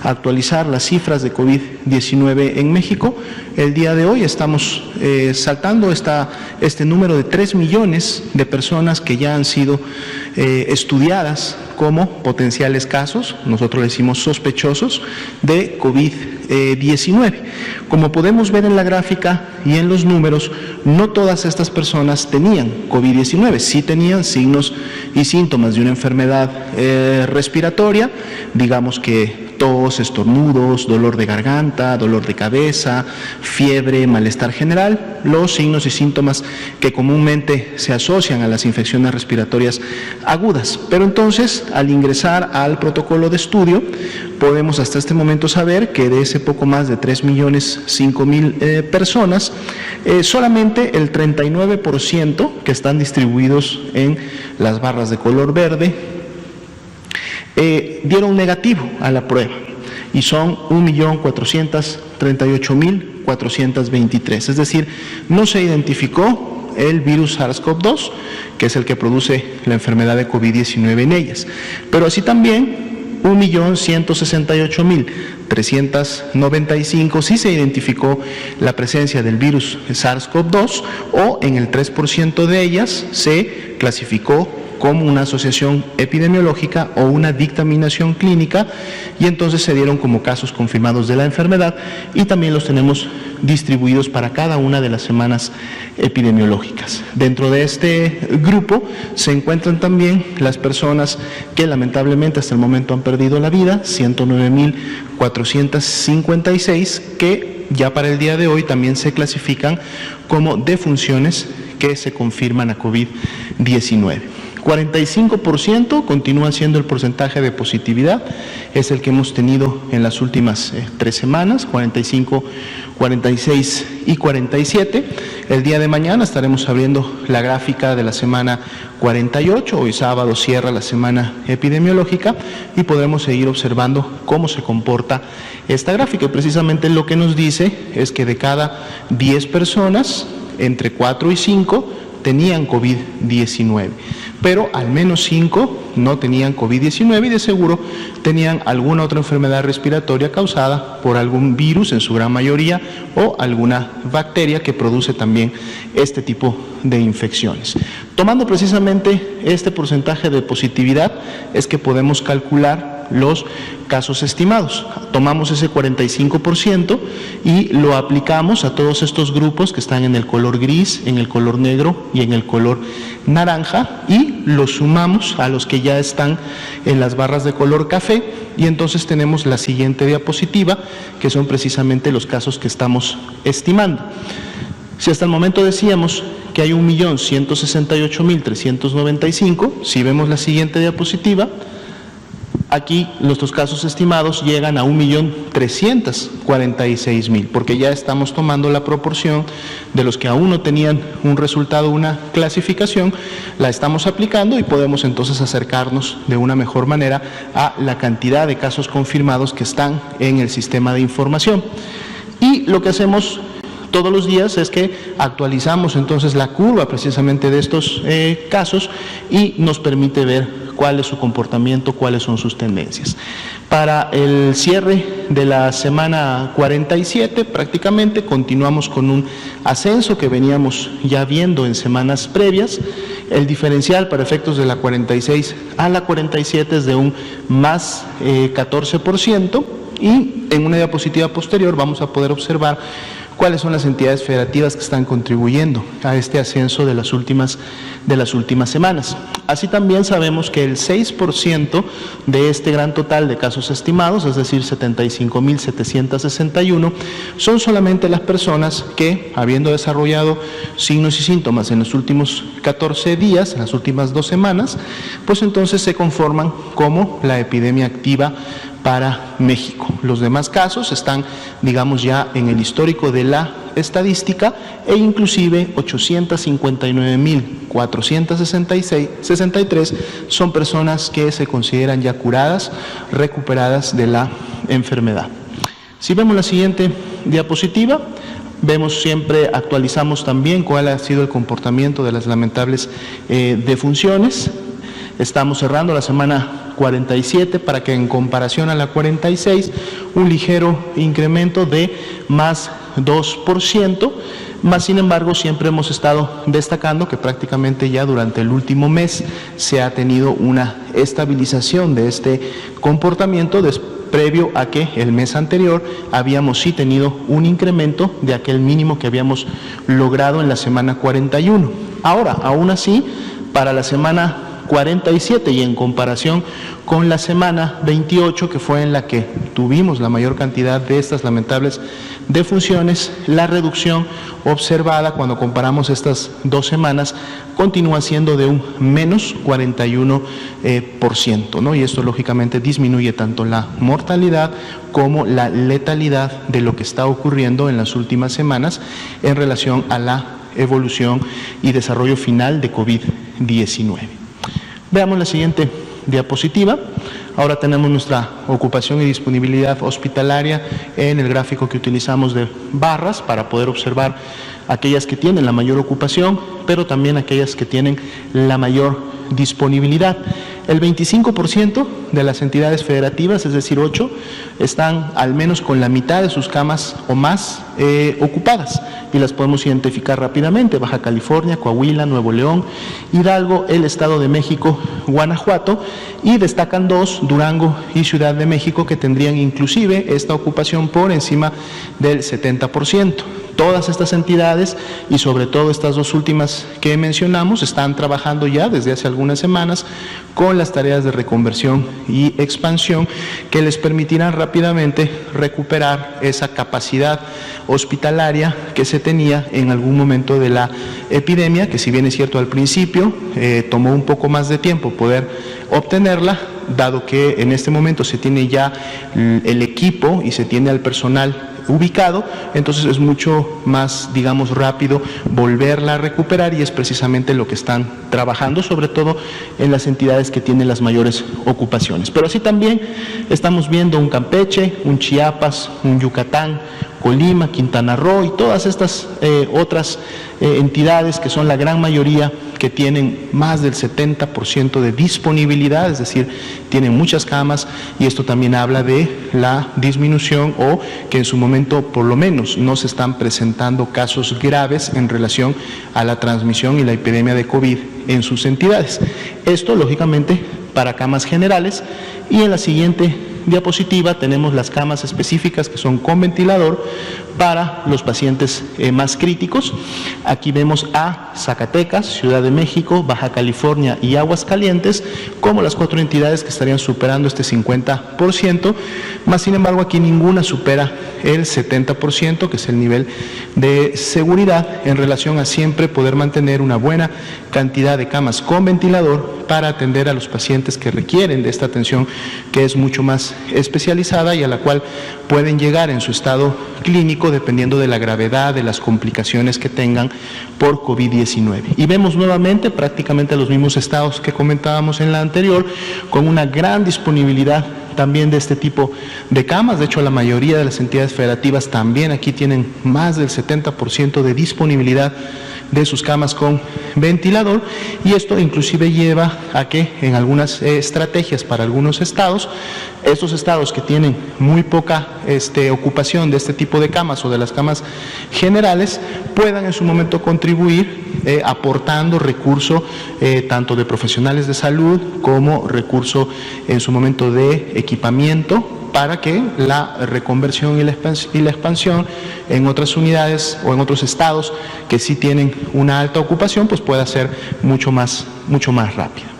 actualizar las cifras de COVID-19 en México. El día de hoy estamos saltando este número de 3 millones de personas que ya han sido estudiadas como potenciales casos, nosotros le decimos sospechosos, de COVID-19. Como podemos ver en la gráfica y en los números, no todas estas personas tenían COVID-19, sí tenían signos y síntomas de una enfermedad respiratoria, digamos que tos, estornudos, dolor de garganta, dolor de cabeza, fiebre, malestar general, los signos y síntomas que comúnmente se asocian a las infecciones respiratorias agudas. Pero entonces, al ingresar al protocolo de estudio, podemos hasta este momento saber que de ese poco más de 3.005.000 personas, solamente el 39% que están distribuidos en las barras de color verde, dieron negativo a la prueba y son 1.438.423, es decir, no se identificó el virus SARS-CoV-2, que es el que produce la enfermedad de COVID-19 en ellas, pero así también 1.168.395 sí se identificó la presencia del virus SARS-CoV-2 o en el 3% de ellas se clasificó como una asociación epidemiológica o una dictaminación clínica y entonces se dieron como casos confirmados de la enfermedad y también los tenemos distribuidos para cada una de las semanas epidemiológicas. Dentro de este grupo se encuentran también las personas que lamentablemente hasta el momento han perdido la vida, 109.456, que ya para el día de hoy también se clasifican como defunciones que se confirman a COVID-19. 45% continúa siendo el porcentaje de positividad, es el que hemos tenido en las últimas 3 semanas, 45, 46 y 47. El día de mañana estaremos abriendo la gráfica de la semana 48, hoy sábado cierra la semana epidemiológica y podremos seguir observando cómo se comporta esta gráfica. Y precisamente lo que nos dice es que de cada 10 personas, entre 4 y 5 tenían COVID-19. Pero al menos 5 no tenían COVID-19 y de seguro tenían alguna otra enfermedad respiratoria causada por algún virus en su gran mayoría o alguna bacteria que produce también este tipo de infecciones. Tomando precisamente este porcentaje de positividad es que podemos calcular los casos estimados. Tomamos ese 45% y lo aplicamos a todos estos grupos que están en el color gris, en el color negro y en el color naranja y lo sumamos a los que ya están en las barras de color café y entonces tenemos la siguiente diapositiva que son precisamente los casos que estamos estimando. Si hasta el momento decíamos que hay 1.168.395, si vemos la siguiente diapositiva, aquí nuestros casos estimados llegan a 1.346.000, porque ya estamos tomando la proporción de los que aún no tenían un resultado, una clasificación, la estamos aplicando y podemos entonces acercarnos de una mejor manera a la cantidad de casos confirmados que están en el sistema de información. Y lo que hacemos todos los días es que actualizamos entonces la curva precisamente de estos casos y nos permite ver cuál es su comportamiento, cuáles son sus tendencias. Para el cierre de la semana 47 prácticamente continuamos con un ascenso que veníamos ya viendo en semanas previas. El diferencial para efectos de la 46 a la 47 es de un más 14% y en una diapositiva posterior vamos a poder observar cuáles son las entidades federativas que están contribuyendo a este ascenso de las últimas semanas. Así también sabemos que el 6% de este gran total de casos estimados, es decir, 75.761, son solamente las personas que, habiendo desarrollado signos y síntomas en los últimos 14 días, en las últimas 2 semanas, pues entonces se conforman como la epidemia activa para México. Los demás casos están, digamos, ya en el histórico de la estadística e inclusive 859.463 son personas que se consideran ya curadas, recuperadas de la enfermedad. Si vemos la siguiente diapositiva, vemos siempre, actualizamos también cuál ha sido el comportamiento de las lamentables defunciones. Estamos cerrando la semana 47, para que en comparación a la 46, un ligero incremento de más 2%, más sin embargo siempre hemos estado destacando que prácticamente ya durante el último mes se ha tenido una estabilización de este comportamiento previo a que el mes anterior habíamos sí tenido un incremento de aquel mínimo que habíamos logrado en la semana 41. Ahora, aún así, para la semana 47 y en comparación con la semana 28, que fue en la que tuvimos la mayor cantidad de estas lamentables defunciones, la reducción observada cuando comparamos estas 2 semanas continúa siendo de un menos 41%, ¿no? Y esto lógicamente disminuye tanto la mortalidad como la letalidad de lo que está ocurriendo en las últimas semanas en relación a la evolución y desarrollo final de COVID-19. Veamos la siguiente diapositiva. Ahora tenemos nuestra ocupación y disponibilidad hospitalaria en el gráfico que utilizamos de barras para poder observar aquellas que tienen la mayor ocupación, pero también aquellas que tienen la mayor disponibilidad. El 25% de las entidades federativas, es decir, 8, están al menos con la mitad de sus camas o más ocupadas, y las podemos identificar rápidamente: Baja California, Coahuila, Nuevo León, Hidalgo, el Estado de México, Guanajuato, y destacan 2, Durango y Ciudad de México, que tendrían inclusive esta ocupación por encima del 70%. Todas estas entidades, y sobre todo estas 2 últimas que mencionamos, están trabajando ya desde hace algunas semanas con las tareas de reconversión y expansión que les permitirán rápidamente recuperar esa capacidad hospitalaria que se tenía en algún momento de la epidemia, que si bien es cierto al principio tomó un poco más de tiempo poder obtenerla, dado que en este momento se tiene ya el equipo y se tiene al personal ubicado, entonces es mucho más, digamos, rápido volverla a recuperar, y es precisamente lo que están trabajando, sobre todo en las entidades que tienen las mayores ocupaciones. Pero así también estamos viendo un Campeche, un Chiapas, un Yucatán, Colima, Quintana Roo y todas estas otras entidades que son la gran mayoría que tienen más del 70% de disponibilidad, es decir, tienen muchas camas, y esto también habla de la disminución, o que en su momento por lo menos no se están presentando casos graves en relación a la transmisión y la epidemia de COVID en sus entidades. Esto lógicamente para camas generales, y en la siguiente diapositiva tenemos las camas específicas que son con ventilador para los pacientes más críticos. Aquí vemos a Zacatecas, Ciudad de México, Baja California y Aguascalientes como las 4 entidades que estarían superando este 50%, más sin embargo aquí ninguna supera el 70%, que es el nivel de seguridad en relación a siempre poder mantener una buena cantidad de camas con ventilador para atender a los pacientes que requieren de esta atención, que es mucho más especializada y a la cual pueden llegar en su estado clínico dependiendo de la gravedad de las complicaciones que tengan por COVID-19. Y vemos nuevamente prácticamente los mismos estados que comentábamos en la anterior, con una gran disponibilidad también de este tipo de camas. De hecho, la mayoría de las entidades federativas también aquí tienen más del 70% de disponibilidad de sus camas con ventilador, y esto inclusive lleva a que en algunas estrategias para algunos estados, estos estados que tienen muy poca ocupación de este tipo de camas o de las camas generales, puedan en su momento contribuir aportando recurso tanto de profesionales de salud como recurso en su momento de equipamiento, para que la reconversión y la expansión en otras unidades o en otros estados que sí tienen una alta ocupación pues pueda ser mucho más rápida.